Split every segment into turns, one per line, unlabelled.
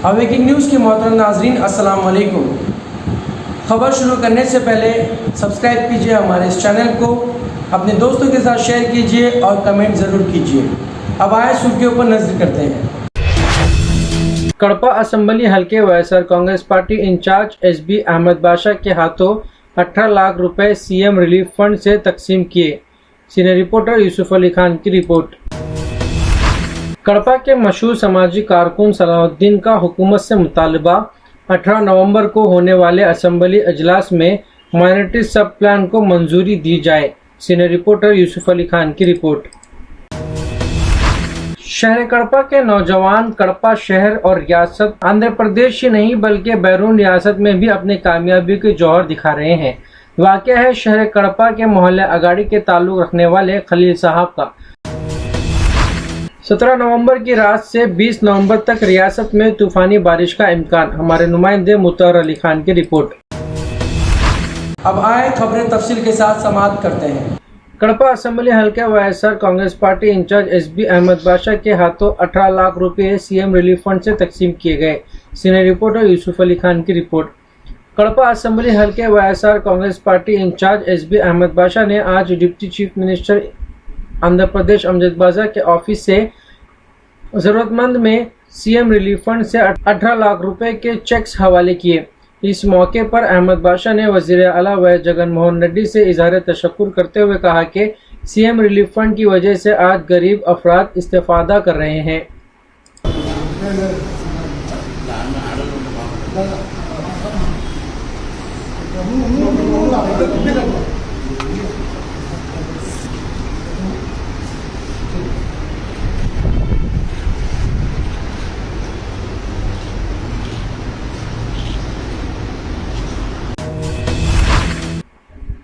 Awaking news के मोहतरम नाजरीन अस्सलाम वालेकुम। खबर शुरू करने से पहले सब्सक्राइब कीजिए हमारे इस चैनल को, अपने दोस्तों के साथ शेयर कीजिए और कमेंट ज़रूर कीजिए। अब आए सुर्खियों पर नजर करते हैं। कड़पा असेंबली हल्के YSR Congress party incharge SB Ahmad Basha के हाथों 18 लाख रुपए सीएम रिलीफ फंड से तकसीम किए। सीनियर रिपोर्टर यूसुफ अली खान की रिपोर्ट। कड़पा के मशहूर समाजी कारकुन सलाहुद्दीन का हुकूमत से मुतालबा 18 नवंबर को होने वाले असेंबली अजलास में माइनॉरिटी सब प्लान को मंजूरी दी जाए। सीनियर रिपोर्टर यूसुफ अली खान की रिपोर्ट। शहर कड़पा के नौजवान कड़पा शहर और रियासत आंध्र प्रदेश ही नहीं बल्कि बैरून रियासत में भी अपनी कामयाबी के जौहर दिखा रहे हैं। वाक़या है शहर कड़पा के मोहल्ले अगाड़ी के ताल्लुक रखने वाले खलील साहब का। 17 नवंबर की रात से 20 नवंबर तक रियासत में तूफानी बारिश का इम्कान। हमारे नुमाइंदे मुतहर अली खान की रिपोर्ट। अब आए खबरें तफसील के साथ समाप्त करते हैं। कड़पा असेंबली हल्के YSR Congress party incharge SB Ahmad Basha के हाथों 18 लाख रुपए सीएम रिलीफ फंड से तकसीम किए गए। सीनियर रिपोर्टर यूसुफ अली खान की रिपोर्ट। कड़पा असेंबली हल्के YSR Congress party incharge SB Ahmad Basha ने आज deputy chief minister Andhra Pradesh Amjad Basha के ऑफिस से जरूरतमंद में सीएम रिलीफ फंड से 18 लाख रुपए के चेक्स हवाले किए। इस मौके पर अहमद बाशा ने वजीर आला वैएस जगन मोहन रेड्डी से इजहार तशक्कुर करते हुए कहा कि सीएम रिलीफ फंड की वजह से आज गरीब अफराद इस्तेफादा कर रहे हैं।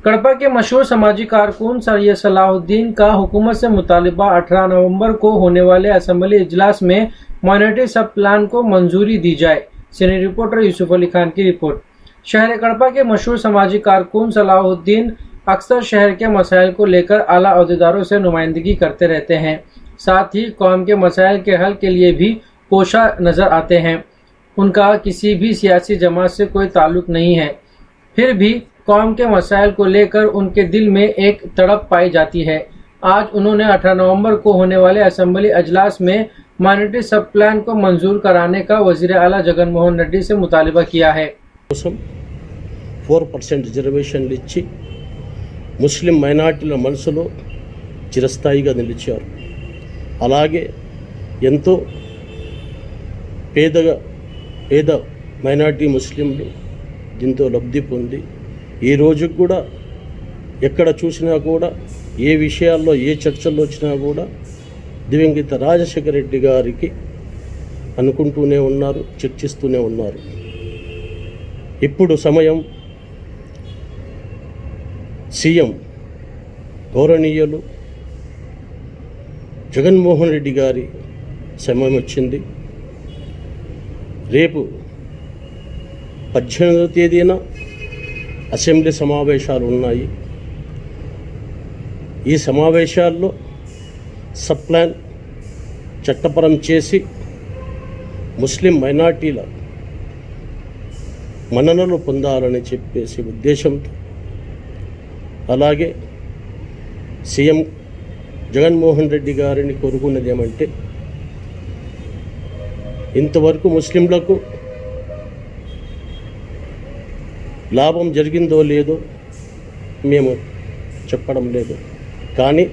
कड़पा के मशहूर समाजी कारकुन सैयद सलाहुद्दीन का हुकूमत से मुतालबा 18 नवंबर को होने वाले असेंबली इजलास में माइनॉरिटी सब प्लान को मंजूरी दी जाए। सीनियर रिपोर्टर यूसुफ अली खान की रिपोर्ट। शहर कड़पा के मशहूर समाजी कारकुन सलाहुद्दीन अक्सर शहर के मसाइल को लेकर आला अहदेदारों से नुमाइंदगी करते रहते हैं, साथ ही कौम के मसाइल के हल के लिए भी कोशा नजर आते हैं। उनका किसी भी सियासी जमात से कोई ताल्लुक नहीं है, फिर भी कौम के मसाइल को लेकर उनके दिल में एक तड़प पाई जाती है। आज उन्होंने 18 नवंबर को होने वाले असेंबली अजलास में माइनॉरिटी सब प्लान को मंजूर कराने का वजीर आला जगन मोहन रेड्डी से मुतालबा किया है।
4% రిజర్వేషన్లు ఇచ్చి ముస్లిం మైనారిటీల మనసులో చిరస్థాయిగా నిలిచారు. అలాగే ఎంతో పేద మైనారిటీ ముస్లింలు దీంతో లబ్ధి పొంది ఈ రోజుకు కూడా ఎక్కడ చూసినా కూడా ఏ విషయాల్లో ఏ చర్చల్లో వచ్చినా కూడా దివంగత రాజశేఖర రెడ్డి గారికి అనుకుంటూనే ఉన్నారు, చర్చిస్తూనే ఉన్నారు. ఇప్పుడు సమయం సీఎం గౌరవనీయులు జగన్మోహన్ రెడ్డి గారి సమయం వచ్చింది. రేపు 18వ తేదీన అసెంబ్లీ సమావేశాలు ఉన్నాయి. ఈ సమావేశాల్లో సబ్ ప్లాన్ చట్టపరం చేసి ముస్లిం మైనార్టీల మన్ననలు పొందాలని చెప్పేసి ఉద్దేశంతో, అలాగే సీఎం జగన్మోహన్ రెడ్డి గారిని కోరుకున్నది ఏమంటే ఇంతవరకు ముస్లింలకు లాభం జరిగిందో లేదో మేము చెప్పడం లేదు, కానీ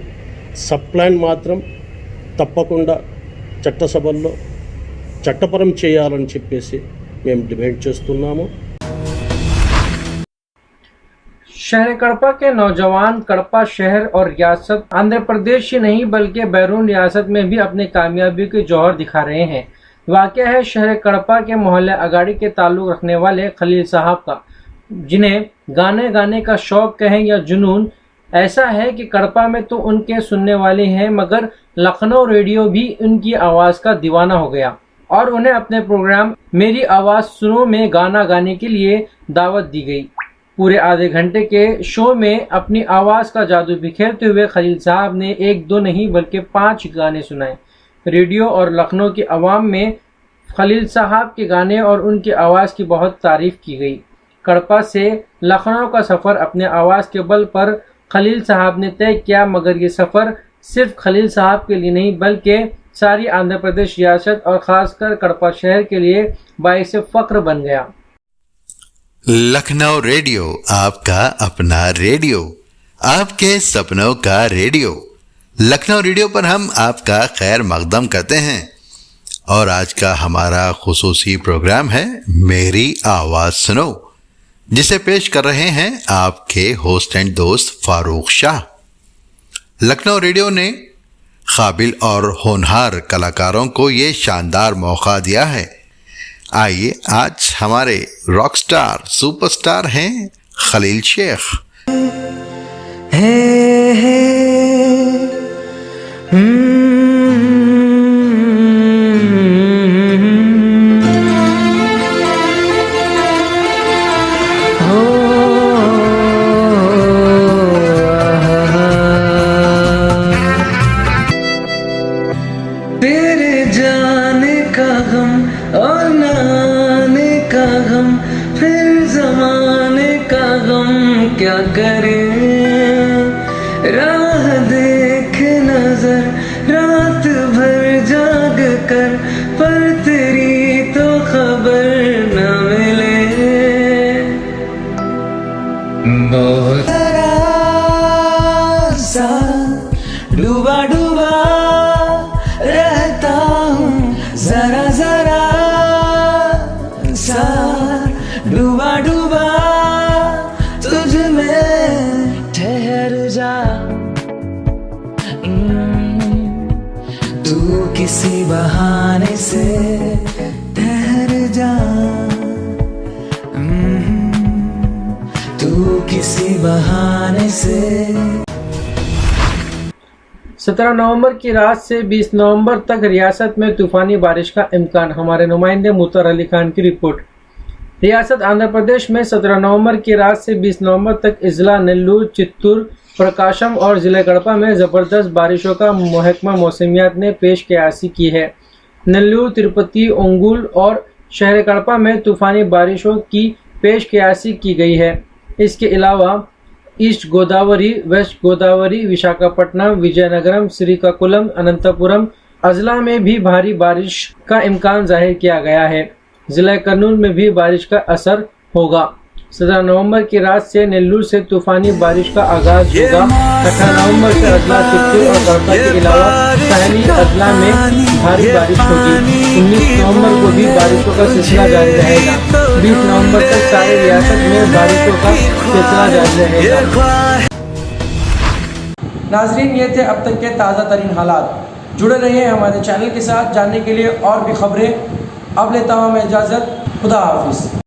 సబ్ ప్లాన్ మాత్రం తప్పకుండా చట్టసభల్లో చట్టపరం చేయాలని చెప్పేసి మేము డిమాండ్ చేస్తున్నాము.
शहर कड़पा के नौजवान कड़पा शहर और रियासत आंध्र प्रदेश ही नहीं बल्कि बैरून रियासत में भी अपनी कामयाबी के जौहर दिखा रहे हैं। वाक़या है शहर कड़पा के मोहल्ले अगाड़ी के ताल्लुक रखने वाले खलील साहब का, जिन्हें गाने गाने का शौक कहें या जुनून। ऐसा है कि कड़पा में तो उनके सुनने वाले हैं, मगर लखनऊ रेडियो भी उनकी आवाज़ का दीवाना हो गया और उन्हें अपने प्रोग्राम मेरी आवाज़ सुनो में गाना गाने के लिए दावत दी गई। पूरे आधे घंटे के शो में अपनी आवाज़ का जादू बिखेरते हुए खलील साहब ने 1-2 नहीं बल्कि 5 गाने सुनाए। रेडियो और लखनऊ की आवाम में खलील साहब के गाने और उनकी आवाज़ की बहुत तारीफ की गई। कड़पा से लखनऊ का सफ़र अपने आवाज़ के बल पर खलील साहब ने तय किया, मगर ये सफ़र सिर्फ खलील साहब के लिए नहीं बल्कि सारी आंध्र प्रदेश रियासत और ख़ासकर कड़पा शहर के लिए बाइस फ़ख्र बन गया।
लखनऊ रेडियो, आपका अपना रेडियो, आपके सपनों का रेडियो। लखनऊ रेडियो पर हम आपका खैर मकदम करते हैं और आज का हमारा खुसूसी प्रोग्राम है मेरी आवाज़ सुनो, जिसे पेश कर रहे हैं आपके होस्ट एंड दोस्त फारूक शाह। लखनऊ रेडियो ने काबिल और होनहार कलाकारों को ये शानदार मौका दिया है। आइए आज हमारे रॉक स्टार सुपरस्टार हैं खलील शेख।
तेरे जाने का गम और न आने का गम, फिर जमाने का गम क्या करे। राह देख नजर रात भर जाग कर, पर तेरी तो खबर न मिले। बहुत सा डूबा डूबा रहता हूँ, जरा जरा सा डूबा डूबा तुझ में ठहर जा। तू किसी बहाने से ठहर जा, तू किसी बहाने से।
17 नवंबर की रात से 20 नवंबर तक रियासत में तूफानी बारिश का इम्कान। हमारे नुमाइंदे मुतर अली खान की रिपोर्ट। रियासत आंध्र प्रदेश में 17 नवंबर की रात से 20 नवंबर तक इजला नेल्लूर, चित्तूर, प्रकाशम और जिले कड़पा में ज़बरदस्त बारिशों का महकमा मौसमियात ने पेश कयासी की है। नेल्लूर, तिरुपति, ओंगुल और शहर कड़पा में तूफानी बारिशों की पेश कयासी की गई है। इसके अलावा ईस्ट गोदावरी, वेस्ट गोदावरी, विशाखापट्टनम, विजयनगरम, श्रीकाकुलम, अनंतपुरम अजला में भी भारी बारिश का इम्कान जाहिर किया गया है। जिला कर्नूल में भी बारिश का असर होगा। 17 नवंबर की रात से नेल्लूर से तूफानी बारिश का आगाज होगा। 18 नवंबर से अजला, चित्तूर और कड़पा के अलावा सहनी अजला में भारी बारिश होगी। 19 नवंबर को भी बारिशों का सिलसिला जारी रहेगा। 20 नवंबर तक सारे रियासत में बारिशों का सिलसिला जारी रहेगा। नाजरीन, ये थे अब तक के ताज़ा तरीन हालात। जुड़े रहिए हमारे चैनल के साथ जानने के लिए और भी खबरें। अब लेता हूँ मैं इजाज़त। खुदा हाफिज़।